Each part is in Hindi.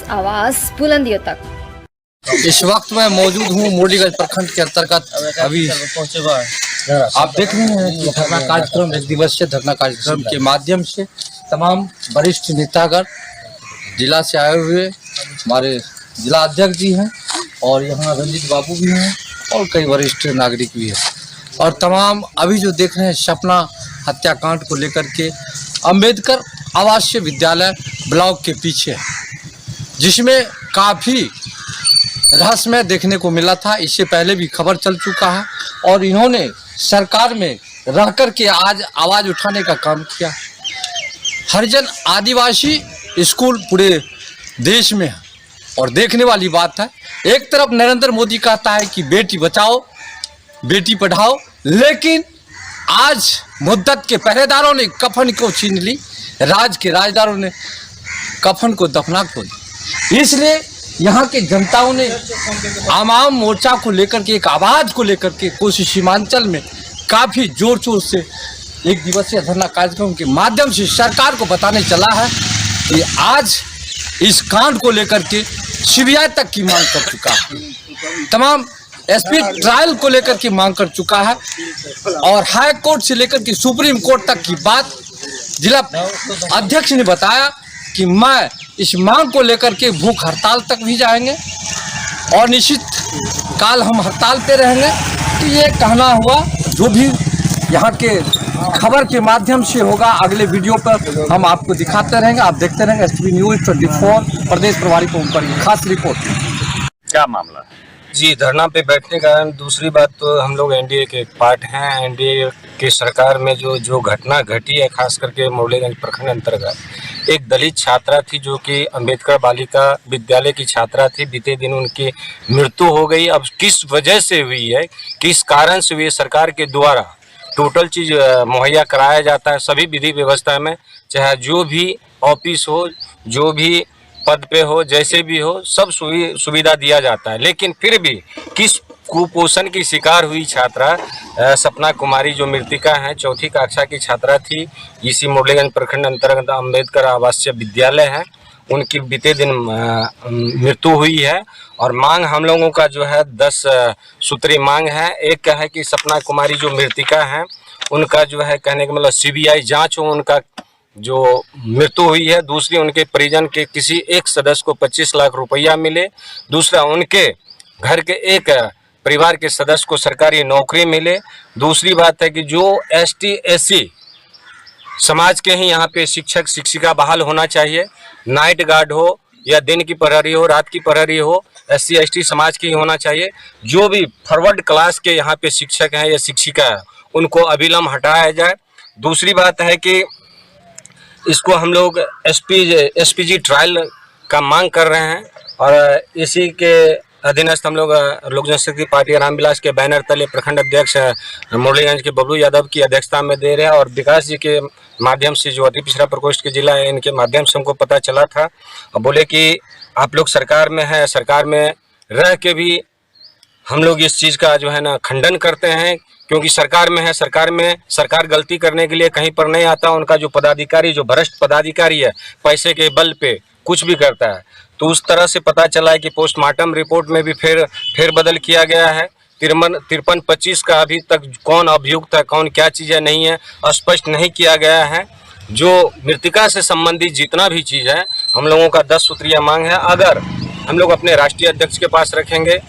आवाज बुलंदियों तक। इस वक्त मैं मौजूद हूँ मुरलीगंज प्रखंड के अंतर्गत। अभी आप देख रहे हैं कि धरना कार्यक्रम, एक दिवसीय धरना कार्यक्रम के माध्यम से तमाम वरिष्ठ नेतागण जिला से आए हुए, हमारे जिला अध्यक्ष जी हैं और यहाँ रंजीत बाबू भी हैं और कई वरिष्ठ नागरिक भी हैं, और तमाम अभी जो देख रहे हैं सपना हत्याकांड को लेकर के अंबेडकर आवासीय विद्यालय ब्लॉक के पीछे, जिसमें काफ़ी रहस्यमय देखने को मिला था। इससे पहले भी खबर चल चुका है और इन्होंने सरकार में रह कर के आज आवाज़ उठाने का काम किया। हरिजन आदिवासी स्कूल पूरे देश में है और देखने वाली बात है, एक तरफ नरेंद्र मोदी कहता है कि बेटी बचाओ बेटी पढ़ाओ, लेकिन आज मुद्दत के पहरेदारों ने कफन को छीन ली, राज के राजदारों ने कफन को दफना को दी। इसलिए यहाँ के जनताओं ने आवाम मोर्चा को लेकर के, एक आवाज़ को लेकर के कोसी सीमांचल में काफ़ी जोर शोर से एक दिवसीय धरना कार्यक्रम के माध्यम से सरकार को बताने चला है कि आज इस कांड को लेकर के सीबीआई तक की मांग कर चुका है, तमाम एसपी ट्रायल को लेकर के मांग कर चुका है और हाई कोर्ट से लेकर के सुप्रीम कोर्ट तक की बात जिला अध्यक्ष ने बताया कि मैं इस मांग को लेकर के भूख हड़ताल तक भी जाएंगे और निश्चित काल हम हड़ताल पे रहेंगे। तो ये कहना हुआ, जो भी यहाँ के खबर के माध्यम से होगा अगले वीडियो पर हम आपको दिखाते रहेंगे, आप देखते रहेंगे। एसटीवी न्यूज़ 24 प्रदेश प्रभारी को ऊपर खास रिपोर्ट। क्या मामला है जी? धरना पे बैठने का दूसरी बात तो हम लोग एनडीए के पार्ट हैं। एनडीए के सरकार में जो घटना घटी है, खास करके मुरलीगंज प्रखंड अंतर्गत एक दलित छात्रा थी जो कि अंबेडकर बालिका विद्यालय की छात्रा थी। बीते दिन उनकी मृत्यु हो गई। अब किस वजह से हुई है, किस कारण से हुई है, सरकार के द्वारा टोटल चीज़ मुहैया कराया जाता है सभी विधि व्यवस्था में, चाहे जो भी ऑफिस हो, जो भी पद पे हो, जैसे भी हो, सब सुविधा दिया जाता है। लेकिन फिर भी किस कुपोषण की शिकार हुई छात्रा सपना कुमारी जो मृतिका है, चौथी कक्षा की छात्रा थी, इसी मुरलीगंज प्रखंड अंतर्गत अंबेडकर आवासीय विद्यालय है, उनकी बीते दिन मृत्यु हुई है। और मांग हम लोगों का जो है 10 सूत्री मांग है। एक का है कि सपना कुमारी जो मृतिका है उनका जो है कहने का मतलब सीबीआई जांच हो, उनका जो मृत्यु हुई है। दूसरी, उनके परिजन के किसी एक सदस्य को 25 लाख रुपया मिले। दूसरा, उनके घर के एक परिवार के सदस्य को सरकारी नौकरी मिले। दूसरी बात है कि जो ST SC समाज के ही यहाँ पे शिक्षक शिक्षिका बहाल होना चाहिए, नाइट गार्ड हो या दिन की प्रहरी हो, रात की प्रहरी हो, SC ST समाज की ही होना चाहिए। जो भी फॉरवर्ड क्लास के यहाँ पे शिक्षक हैं या शिक्षिका है, उनको अविलंब हटाया जाए। दूसरी बात है कि इसको हम लोग SPG ट्रायल का मांग कर रहे हैं और इसी के अधीनस्थ हम लोग लोक जनशक्ति पार्टी रामविलास के बैनर तले प्रखंड अध्यक्ष मुरलीगंज के बबलू यादव की अध्यक्षता में दे रहे हैं। और विकास जी के माध्यम से जो अति पिछड़ा प्रकोष्ठ के जिला है, इनके माध्यम से हमको पता चला था और बोले कि आप लोग सरकार में है, सरकार में रह के भी हम लोग इस चीज़ का जो है ना खंडन करते हैं, क्योंकि सरकार में है, सरकार में सरकार गलती करने के लिए कहीं पर नहीं आता। उनका जो पदाधिकारी, जो भ्रष्ट पदाधिकारी है, पैसे के बल पे कुछ भी करता है। तो उस तरह से पता चला है कि पोस्टमार्टम रिपोर्ट में भी फेर बदल किया गया है। 53-25 का अभी तक कौन अभियुक्त है, कौन क्या चीज़ें नहीं है, स्पष्ट नहीं किया गया है। जो मृतिका से संबंधित जितना भी चीज़ है, हम लोगों का 10 सूत्रीय मांग है। अगर हम लोग अपने राष्ट्रीय अध्यक्ष के पास रखेंगे,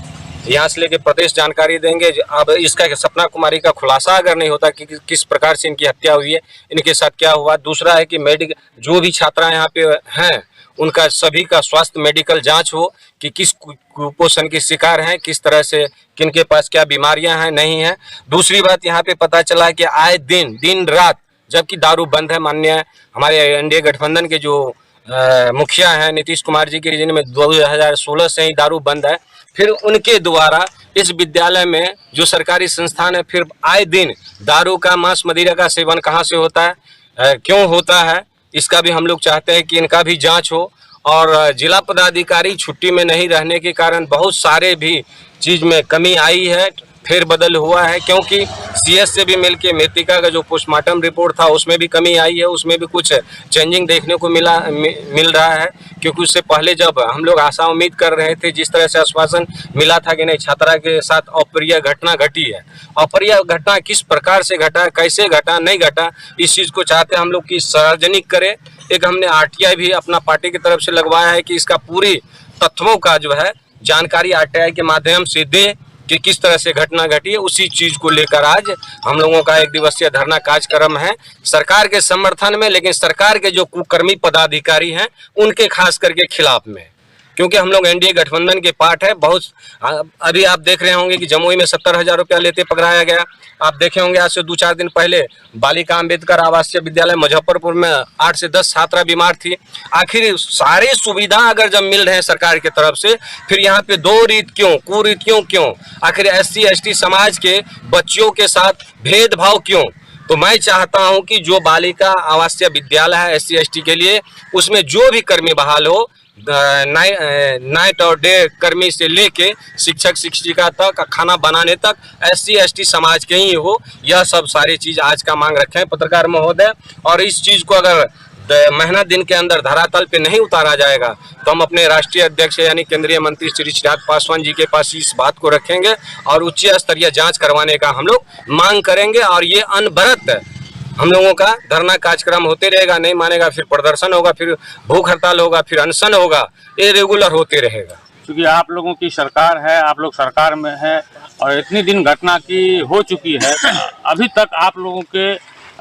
यहाँ से लेके प्रदेश जानकारी देंगे। अब इसका सपना कुमारी का खुलासा अगर नहीं होता कि किस प्रकार से इनकी हत्या हुई है, इनके साथ क्या हुआ। दूसरा है कि जो भी छात्रा यहाँ पे हैं, उनका सभी का स्वास्थ्य मेडिकल जांच हो कि किस कुपोषण की शिकार हैं, किस तरह से, किनके पास क्या बीमारियां हैं, नहीं हैं। दूसरी बात, यहाँ पे पता चला है कि आए दिन रात, जबकि दारू बंद है, माननीय हमारे एनडीए गठबंधन के जो मुखिया हैं नीतीश कुमार जी के रीजन में 2016 से ही दारू बंद है, फिर उनके द्वारा इस विद्यालय में जो सरकारी संस्थान है, फिर आए दिन दारू का, मांस मदिरा का सेवन कहाँ से होता है, क्यों होता है, इसका भी हम लोग चाहते हैं कि इनका भी जांच हो। और जिला पदाधिकारी छुट्टी में नहीं रहने के कारण बहुत सारे भी चीज़ में कमी आई है। फेरबदल हुआ है, क्योंकि सीएस से भी मिलके मृतिका का जो पोस्टमार्टम रिपोर्ट था उसमें भी कमी आई है, उसमें भी कुछ चेंजिंग देखने को मिल रहा है। क्योंकि उससे पहले जब हम लोग आशा उम्मीद कर रहे थे, जिस तरह से आश्वासन मिला था कि नहीं छात्रा के साथ अप्रिय घटना घटी है, अप्रिय घटना किस प्रकार से घटा, कैसे घटा, नहीं घटा, इस चीज़ को चाहते हैं हम लोग कि सार्वजनिक करें। एक हमने आरटीआई भी अपना पार्टी की तरफ से लगवाया है कि इसका पूरी तथ्यों का जो है जानकारी आरटीआई के माध्यम से दे कि किस तरह से घटना घटी है। उसी चीज़ को लेकर आज हम लोगों का 1 दिवसीय धरना कार्यक्रम है सरकार के समर्थन में, लेकिन सरकार के जो कुकर्मी पदाधिकारी हैं उनके खास करके खिलाफ में, क्योंकि हम लोग एनडीए गठबंधन के पार्ट है। बहुत अभी आप देख रहे होंगे कि जमुई में 70,000 रुपया लेते पकड़ाया गया। आप देखे होंगे आज से 2-4 दिन पहले बालिका अंबेडकर आवासीय विद्यालय मुजफ्फरपुर में 8 से 10 छात्रा बीमार थी। आखिर सारी सुविधा अगर जब मिल रहे हैं सरकार की तरफ से, फिर यहाँ पे दो रीत क्यों, कुरीतियों क्यों, आखिर SC ST समाज के बच्चियों के साथ भेदभाव क्यों? तो मैं चाहता हूं कि जो बालिका आवासीय विद्यालय है SC ST के लिए, उसमें जो भी कर्मी बहाल हो, नाइट और डे कर्मी से लेके शिक्षक शिक्षिका तक, खाना बनाने तक SC ST समाज के ही हो, यह सब सारी चीज़ आज का मांग रखे हैं पत्रकार महोदय। और इस चीज़ को अगर महीना दिन के अंदर धरातल पे नहीं उतारा जाएगा तो हम अपने राष्ट्रीय अध्यक्ष यानी केंद्रीय मंत्री श्री चिराग पासवान जी के पास इस बात को रखेंगे और उच्च स्तरीय जांच करवाने का हम लोग मांग करेंगे। और ये अनवरत हम लोगों का धरना कार्यक्रम होते रहेगा, नहीं मानेगा फिर प्रदर्शन होगा, फिर भूख हड़ताल होगा, फिर अनशन होगा, ये रेगुलर होते रहेगा। क्योंकि आप लोगों की सरकार है, आप लोग सरकार में है और इतनी दिन घटना की हो चुकी है, अभी तक आप लोगों के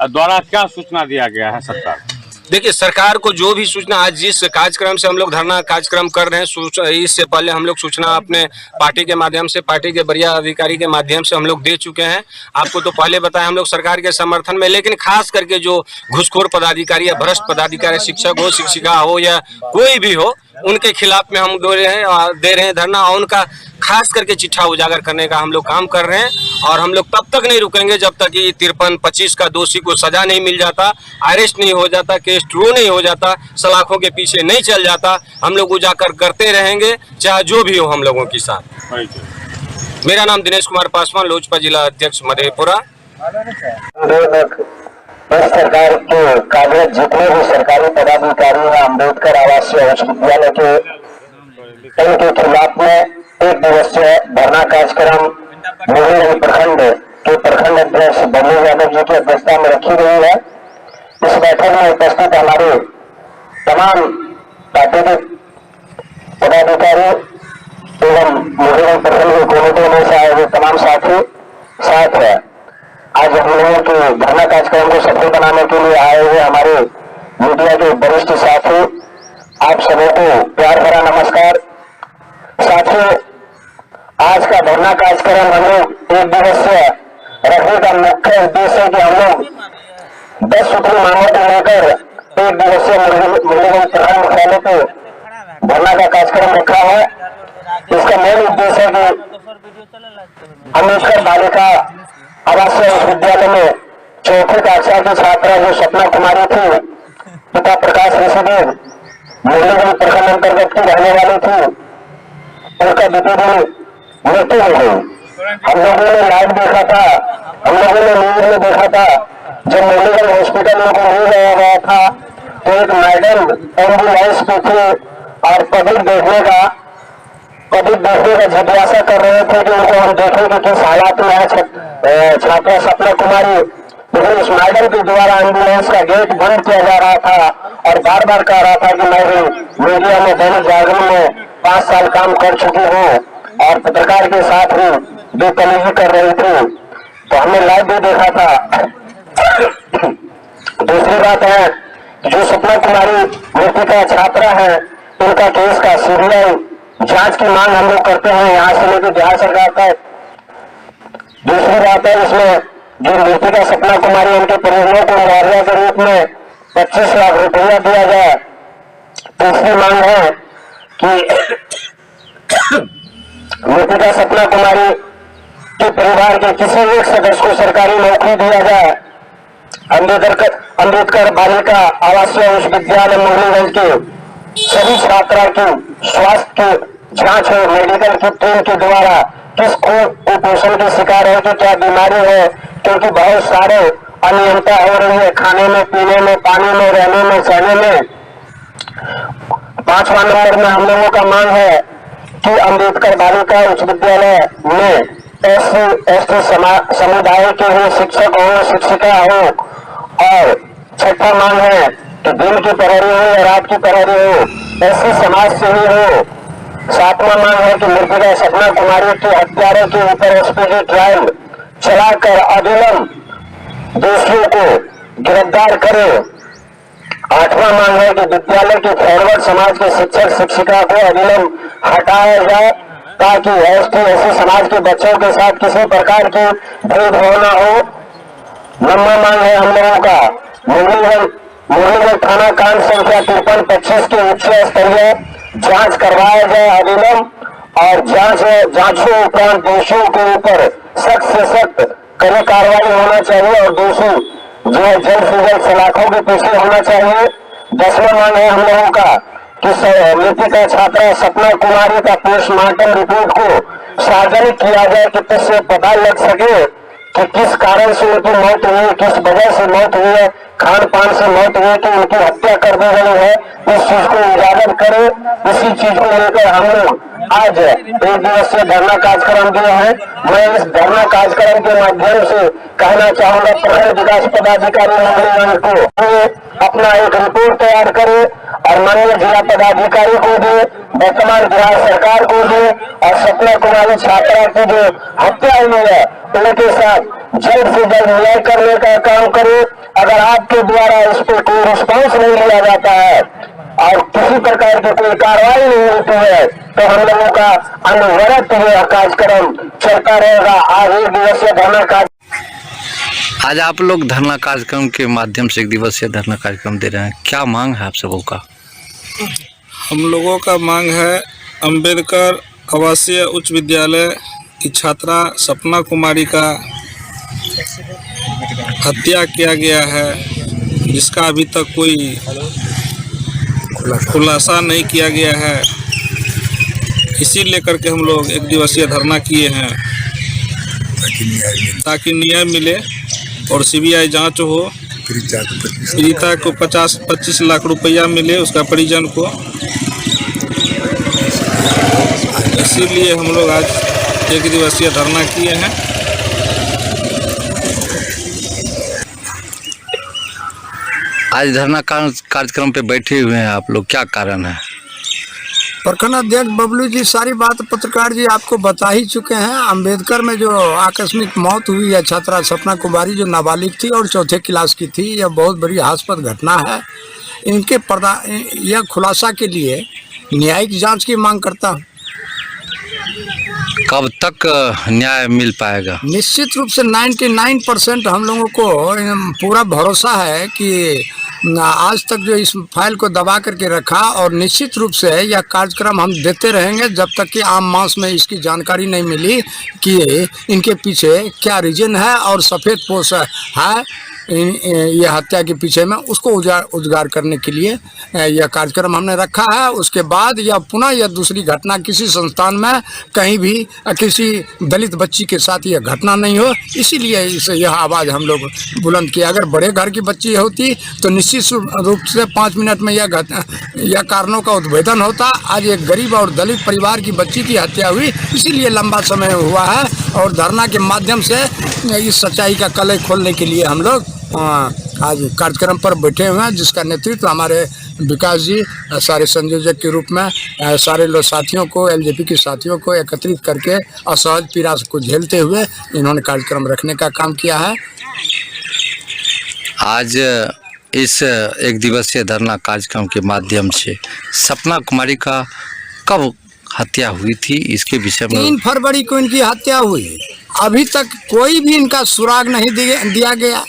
द्वारा क्या सूचना दिया गया है सरकार? देखिए, सरकार को जो भी सूचना, आज जिस कार्यक्रम से हम लोग धरना कार्यक्रम कर रहे हैं, इससे पहले हम लोग सूचना अपने पार्टी के माध्यम से, पार्टी के वरीय अधिकारी के माध्यम से हम लोग दे चुके हैं। आपको तो पहले बताया हम लोग सरकार के समर्थन में, लेकिन खास करके जो घुसखोर पदाधिकारी या भ्रष्ट पदाधिकारी, शिक्षक हो, शिक्षिका हो या कोई भी हो, उनके खिलाफ में हम दे रहे हैं धरना और उनका खास करके चिट्ठा उजागर करने का हम लोग काम कर रहे हैं। और हम लोग तब तक नहीं रुकेंगे जब तक ये 53-25 का दोषी को सजा नहीं मिल जाता, अरेस्ट नहीं हो जाता, केस ट्रू नहीं हो जाता, सलाखों के पीछे नहीं चल जाता। हम लोग उजागर करते रहेंगे, चाहे जो भी हो हम लोगों के साथ। मेरा नाम दिनेश कुमार पासवान, लोजपा जिला अध्यक्ष मधेपुरा। सरकार के कागज जितने भी सरकारी पदाधिकारी हैं अम्बेडकर आवासीय उच्च विद्यालय के, इनके खिलाफ में 1 दिवसीय धरना कार्यक्रम मुरलीगंज प्रखंड के प्रखंड अध्यक्ष बल्लू यादव जी की अध्यक्षता में रखी गई है। इस बैठक में उपस्थित हमारे तमाम पार्टी के पदाधिकारी एवं मुरलीगंज प्रखंड के कमेटी में से आए हुए तमाम साथी साथ है। आज हम लोगों के धरना कार्यक्रम को सफल बनाने के लिए आए हुए हमारे मीडिया के वरिष्ठ साथी, आप सबों को प्यार भरा नमस्कार। साथियों, आज का धरना कार्यक्रम हम लोग 1 दिवसीय रखने का मुख्य उद्देश्य है कि हम लोग 10 सूत्री मांगों को लेकर 1 दिवसीय मुरलीगंज प्रखंड मुख्यालय पे धरना का कार्यक्रम रखा है। इसका मेन उद्देश्य है कि अम्बेडकर बालिका आवासीय विद्यालय में 4ठी कक्षा की छात्रा जो सपना कुमारी थी, पिता प्रकाश ऋषिदेव, मुरलीगंज प्रखंड अंतर्गत की रहने वाली थी, उनका बीते दिन मृत्यु हो गई। हम लोगों ने लाइव देखा था, हम लोगों ने न्यूज में देखा था, जब मुरलीगंज हॉस्पिटल में ले जाया गया था तो एक मैडम एम्बुलेंस पे थी और पब्लिक देखने का जिज्ञासा कर रहे थे कि उनको हम देखें कि किस हालात में है छात्रा सपना कुमारी। लेकिन उस मैडम के द्वारा एम्बुलेंस का गेट बंद किया जा रहा था और बार बार कह रहा था कि मैं मीडिया में दैनिक जागरण में 5 साल काम कर चुकी हूँ और पत्रकार के साथ ही बेतमीजी कर रही थी, तो हमने लाइव भी देखा था। दूसरी बात है, जो सपना कुमारी मृतिका छात्रा है, उनका केस का सीबीआई जांच की मांग हम लोग करते हैं यहाँ से लेकर बिहार सरकार तक। दूसरी बात है, इसमें जो मृतिका सपना कुमारी उनके परिजनों को मुआवजा के रूप में 25 लाख रुपया दिया जाए। तीसरी मांग है कि मृतिका सपना कुमारी के परिवार के किसी एक सदस्य को सरकारी नौकरी दिया जाए। अम्बेडकर बालिका आवासीय उच्च विद्यालय मुरलीगंज के सभी छात्रा की स्वास्थ्य की जांच हो, मेडिकल की टीम के द्वारा किस कुपोषण की शिकार है, कि क्या बीमारी है, क्योंकि बहुत सारे अनियमितता हो रही है खाने में, पीने में, पानी में, रहने में, सहने में। 5वां नंबर में हम लोगों का मांग है कि अम्बेडकर बालिका उच्च विद्यालय में एसटी समुदाय के ही शिक्षक हो, शिक्षिका हो। और 6ठा मांग है कि दिन की प्रहरी हो या रात की प्रहरी हो, ऐसे समाज से ही हो। 7वां मांग है कि मृतका सपना कुमारी के हत्यारे के ऊपर एसपीडी ट्रायल चलाकर अविलंब दोषियों को गिरफ्तार करे। 8वां मांग है कि विद्यालय के फॉरवर्ड समाज के शिक्षक शिक्षिका को अविलंब हटाया जाए, ताकि ऐसे समाज के बच्चों के साथ किसी प्रकार की भेदभाव न हो। 9वां मांग है हम लोगों का मुरलीगंज थाना कांड संख्या 5325 के उच्च स्तरीय जांच करवाया जाए अविलंब, और जांचों उपरांत दोषियों के ऊपर सख्त से सख्त कड़ी कार्रवाई होना चाहिए और दोषी जो है जल्द से जल्द सलाखों के पीछे होना चाहिए। 10वां मांग है हम लोगों का कि मृतका छात्रा सपना कुमारी का पोस्टमार्टम रिपोर्ट को सार्वजनिक किया जाए, कि इससे पता लग सके कि किस कारण से उनकी मौत हुई, किस वजह से मौत हुई है, खान पान से मौत हुई कि उनकी हत्या कर दी गई है। इस चीज को उजागर करे। इसी चीज को लेकर हम लोग आज 1 दिवसीय धरना कार्यक्रम दिए हैं। मैं इस धरना कार्यक्रम के माध्यम से कहना चाहूंगा प्रखंड विकास पदाधिकारी मुरलीगंज को अपना एक रिपोर्ट तैयार करे और माननीय जिला पदाधिकारी को दे, वर्तमान बिहार सरकार को दे, और सपना कुमारी छात्रा की जो हत्या हुई है उनके साथ जल्द से जल्द न्याय करने का काम करे। अगर आपके द्वारा इस पर कोई रिस्पॉन्स नहीं लिया जाता है और किसी प्रकार की कोई कार्रवाई नहीं होती है, तो हम लोगों का अनवरत यह कार्यक्रम चलता रहेगा। आज 1 दिवसीय धरना कार्यक्रम, आज आप लोग धरना कार्यक्रम के माध्यम से 1 दिवसीय धरना कार्यक्रम दे रहे हैं, क्या मांग है आप सबों का? हम लोगों का मांग है अंबेडकर आवासीय उच्च विद्यालय की छात्रा सपना कुमारी का हत्या किया गया है, जिसका अभी तक कोई खुलासा नहीं किया गया है। इसी लेकर के हम लोग 1 दिवसीय धरना किए हैं, ताकि न्याय मिले और सीबीआई जांच हो, पीड़िता को 25 लाख रुपया मिले उसका परिजन को। इसीलिए हम लोग आज 1 दिवसीय धरना किए हैं। आज धरना कार्यक्रम पे बैठे हुए हैं आप लोग, क्या कारण है? प्रखंड अध्यक्ष बबलू जी सारी बात पत्रकार जी आपको बता ही चुके हैं। अंबेडकर में जो आकस्मिक मौत हुई है छात्रा सपना कुमारी जो नाबालिग थी और 4थे क्लास की थी, यह बहुत बड़ी हास्यास्पद घटना है। इनके यह खुलासा के लिए न्यायिक जांच की मांग करता हूँ। कब तक न्याय मिल पाएगा? निश्चित रूप से 99% हम लोगों को पूरा भरोसा है कि आज तक जो इस फाइल को दबा करके रखा, और निश्चित रूप से यह कार्यक्रम हम देते रहेंगे जब तक कि आम मास में इसकी जानकारी नहीं मिली कि इनके पीछे क्या रीजन है और सफ़ेद पोश है यह हत्या के पीछे में, उसको उजागर करने के लिए यह कार्यक्रम हमने रखा है। उसके बाद यह पुनः यह दूसरी घटना किसी संस्थान में कहीं भी किसी दलित बच्ची के साथ यह घटना नहीं हो, इसीलिए यह आवाज़ हम लोग बुलंद किया। अगर बड़े घर की बच्ची होती तो निश्चित रूप से 5 मिनट में यह कारणों का उद्भेदन होता। आज एक गरीब और दलित परिवार की बच्ची की हत्या हुई, इसीलिए लंबा समय हुआ है, और धरना के माध्यम से इस सच्चाई का कलई खोलने के लिए हम लोग आज कार्यक्रम पर बैठे हुए हैं, जिसका नेतृत्व हमारे विकास जी सारे संयोजक के रूप में सारे लोग साथियों को, एलजेपी के साथियों को एकत्रित करके असहज पीड़ा को झेलते हुए इन्होंने कार्यक्रम रखने का काम किया है। आज इस 1 दिवसीय धरना कार्यक्रम के माध्यम से सपना कुमारी का कब हत्या हुई थी, इसके विषय में 3 फरवरी को इनकी हत्या हुई। अभी तक कोई भी इनका सुराग नहीं दिया गया।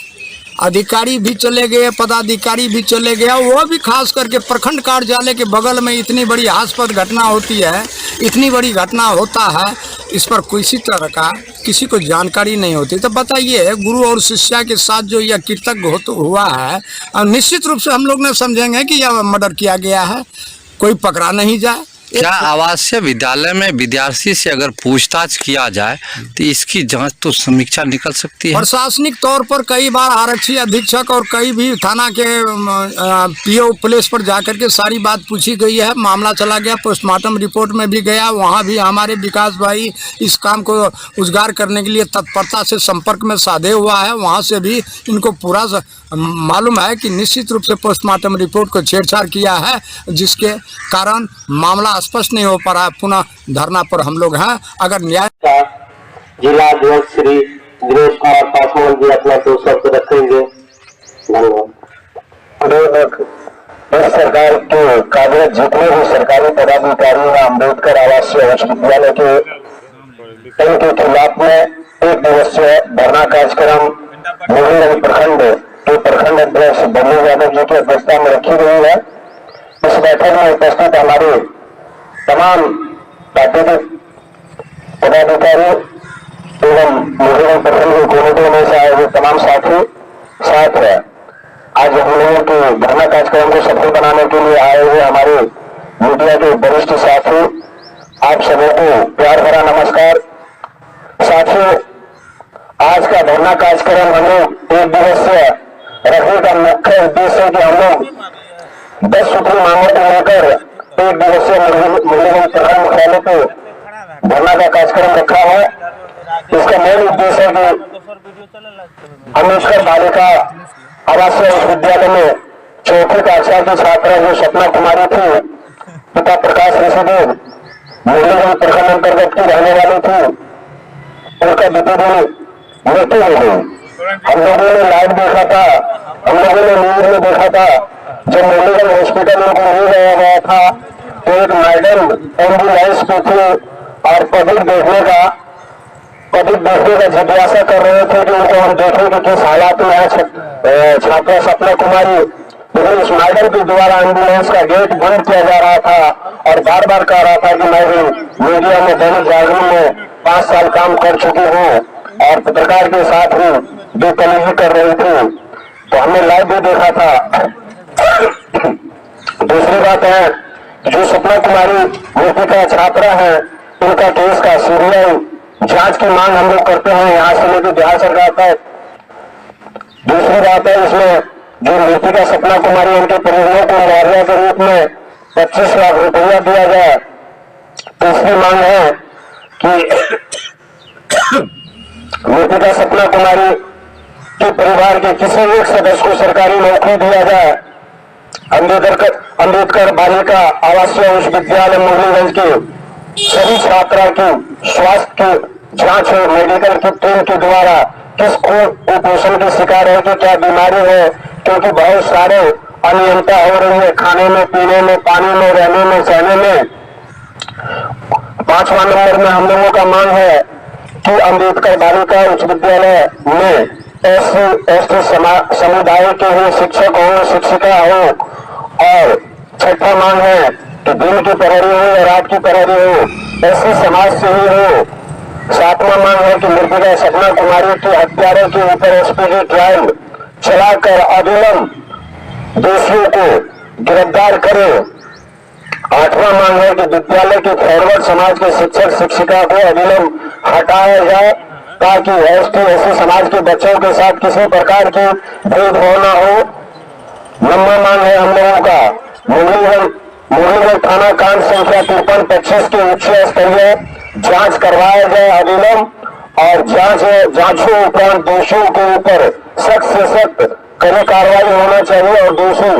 अधिकारी भी चले गए, पदाधिकारी भी चले गया, वो भी खास करके प्रखंड कार्यालय के बगल में इतनी बड़ी हास्यास्पद घटना होती है, इतनी बड़ी घटना होता है, इस पर किसी तरह का किसी को जानकारी नहीं होती। तो बताइए गुरु और शिष्या के साथ जो यह कृतज्ञ हुआ है, और निश्चित रूप से हम लोग ने समझेंगे कि यह मर्डर किया गया है, कोई पकड़ा नहीं जाए। क्या आवासीय विद्यालय में विद्यार्थी से अगर पूछताछ किया जाए तो इसकी जांच तो समीक्षा निकल सकती है? प्रशासनिक तौर पर कई बार आरक्षी अधीक्षक और कई भी थाना के पीओ पुलिस पर जाकर के सारी बात पूछी गई है। मामला चला गया, पोस्टमार्टम रिपोर्ट में भी गया। वहाँ भी हमारे विकास भाई इस काम को उजागर करने के लिए तत्परता से संपर्क में साधे हुआ है। वहाँ से भी इनको पूरा मालूम है कि निश्चित रूप से पोस्टमार्टम रिपोर्ट को छेड़छाड़ किया है, जिसके कारण मामला स्पष्ट नहीं हो पा रहा है। पुनः धरना पर हम लोग हैं। अगर न्याय जिला अध्यक्ष श्री दिनेश कुमार पासवान जी अपना 2 शब्द रखेंगे। धन्यवाद। इस सरकार के कागज जितने भी सरकारी पदाधिकारी हैं अम्बेडकर आवासीय उच्च विद्यालय के इनके खिलाफ में 1 दिवसीय धरना कार्यक्रम मोहनगंज प्रखंड के प्रखंड अध्यक्ष बल्लू यादव जी की अध्यक्षता में रखी गई है। इस बैठक में उपस्थित हमारे तमाम पार्टी के पदाधिकारी एवं मोहनगंज प्रखंड के कमेटी में से आए हुए तमाम साथी साथ है। आज हम लोगों के धरना कार्यक्रम को सफल बनाने के लिए आए हुए हमारे मीडिया के वरिष्ठ साथी, आप सभी को प्यार भरा नमस्कार। साथियों, आज का धरना कार्यक्रम हम लोग 1 दिवसीय रखने का मुख्य उद्देश्य है कि हम लोग 10 सूत्री मांगों को लेकर 1 दिवसीय मोहनगंज प्रखंड मुख्यालय पे धरना का कार्यक्रम रखा है। इसका मेन उद्देश्य है कि अम्बेडकर बालिका आवासीय विद्यालय में 4ठी कक्षा की छात्रा जो सपना कुमारी थी, पिता प्रकाश ऋषिदेव मोहनगंज प्रखंड अंतर्गत की रहने वाली थी, उनका बीते दिन मृत्यु हो गई। हम लोगों ने लाइव देखा था, हम लोगों ने न्यूज में देखा था। जब मोहनगंज हॉस्पिटल उनको ले जाया गया था तो एक मैडम एम्बुलेंस पे थी और पब्लिक देखने का जिज्ञासा कर रहे थे कि उनको हम देखें कि किस हालात में है छात्रा सपना कुमारी। लेकिन उस मैडम के द्वारा एम्बुलेंस का गेट बंद किया जा रहा था और बार बार कह रहा था कि मैं भी मीडिया में दैनिक जागरण में 5 साल काम कर चुकी हूँ और पत्रकार के साथ ही बेतमीजी कर रही थी। तो हमने लाइव भी देखा था। दूसरी बात है, जो सपना कुमारी मृतका छात्रा है, उनका केस का सीबीआई जांच की मांग हम लोग करते हैं यहाँ से लेकर बिहार सरकार तक। दूसरी बात है, इसमें जो मृतका सपना कुमारी उनके परिजनों को मुआवजा के रूप में 25 लाख रुपया दिया जाए। तीसरी मांग है कि मृतका सपना कुमारी के परिवार के किसी एक सदस्य को सरकारी नौकरी दिया जाए। अम्बेडकर बालिका आवासीय उच्च विद्यालय मोहनगंज के सभी छात्रा की स्वास्थ्य की जांच हो, मेडिकल की टीम के द्वारा किस कुपोषण की शिकार है, कि क्या बीमारी है, क्योंकि बहुत सारे अनियमितता हो रही है खाने में, पीने में, पानी में, रहने में, सहने में। 5वां नंबर में हम लोगों का मांग है कि अम्बेडकर बालिका उच्च विद्यालय में SC/ST समुदाय के ही शिक्षक हो, शिक्षिका हो। और 6ठा मांग है कि दिन की प्रहरी हो या रात की प्रहरी हो, SC समाज से ही हो। 7वां मांग है कि मृतका सपना कुमारी के हत्यारों के ऊपर SPD ट्रायल चलाकर अविलंब दोषियों को गिरफ्तार करे। 8वां मांग है कि विद्यालय के फॉरवर्ड समाज के शिक्षक शिक्षिका को अविलंब हटाया जाए ताकि ST/SC समाज के बच्चों के साथ किसी प्रकार की भेदभाव न हो। 9वां मांग है हम लोगों का मुरलीगंज थाना कांड संख्या 5325 के उच्च स्तरीय जांच करवाया जाए अविलंब, और जांचों उपरांत दोषियों के ऊपर सख्त से सख्त कड़ी कार्रवाई होना चाहिए और दोषी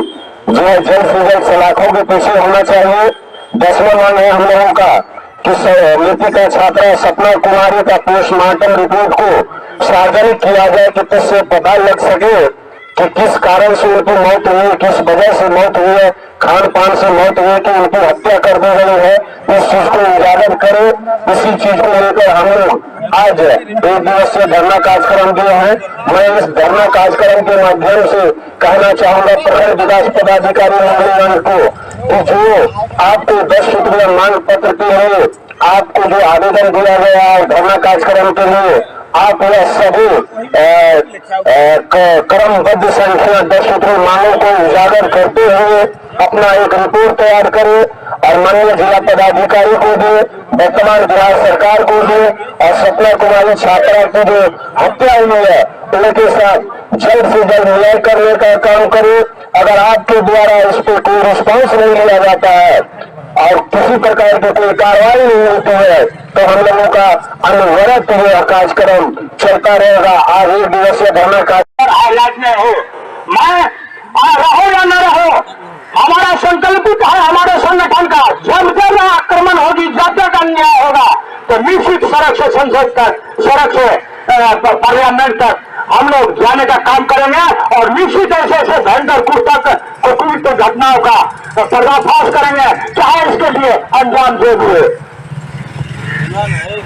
जो है जल्द से जल्द सलाखों के पीछे होना चाहिए। 10वां मांग है हम लोगों का कि मृतका छात्रा सपना कुमारी का पोस्टमार्टम रिपोर्ट को सार्वजनिक किया जाए कि जिससे पता लग सके कि किस कारण से उनकी मौत हुई, किस वजह से मौत हुई है, खान पान से मौत हुई कि उनकी हत्या कर दी गई है। इस चीज को उजागर करे। इसी चीज को लेकर हम लोग आज 1 दिवसीय धरना कार्यक्रम दिए हैं। मैं इस धरना कार्यक्रम के माध्यम से कहना चाहूंगा प्रखंड विकास पदाधिकारी मोहनगंज को कि जो आपको 10 सूत्रीय मांग पत्र के लिए आपको जो आवेदन दिया गया है धरना कार्यक्रम के लिए, आप यह सभी क्रमबद्ध संख्या 10 सूत्री मांगों को उजागर करते हुए अपना एक रिपोर्ट तैयार करें और माननीय जिला पदाधिकारी को भी, वर्तमान बिहार सरकार को भी और सपना कुमारी छात्रा की जो हत्या हुई है उनके साथ जल्द से जल्द न्याय करने का काम करें। अगर आपके द्वारा इस पर कोई रिस्पॉन्स नहीं लिया जाता है और किसी प्रकार की कोई कार्रवाई नहीं होती है तो हम लोगों का अनवरत यह कार्यक्रम चलता रहेगा। आज 1 दिवसीय धरना कार्यक्रम हाईलाइट में हो, मैं रहो या न रहो, हमारा संकल्पित है हमारे संगठन का, जब जब आक्रमण होगी, जब जब अन्याय होगा तो निश्चित सड़क से संसद तक, सड़क से पार्लियामेंट तक हम लोग जाने का काम करेंगे और निश्चित ऐसे ऐसे भयंकर कुकृत्य घटनाओं का पर्दाफाश करेंगे, चाहे इसके लिए अंजाम दे दिए।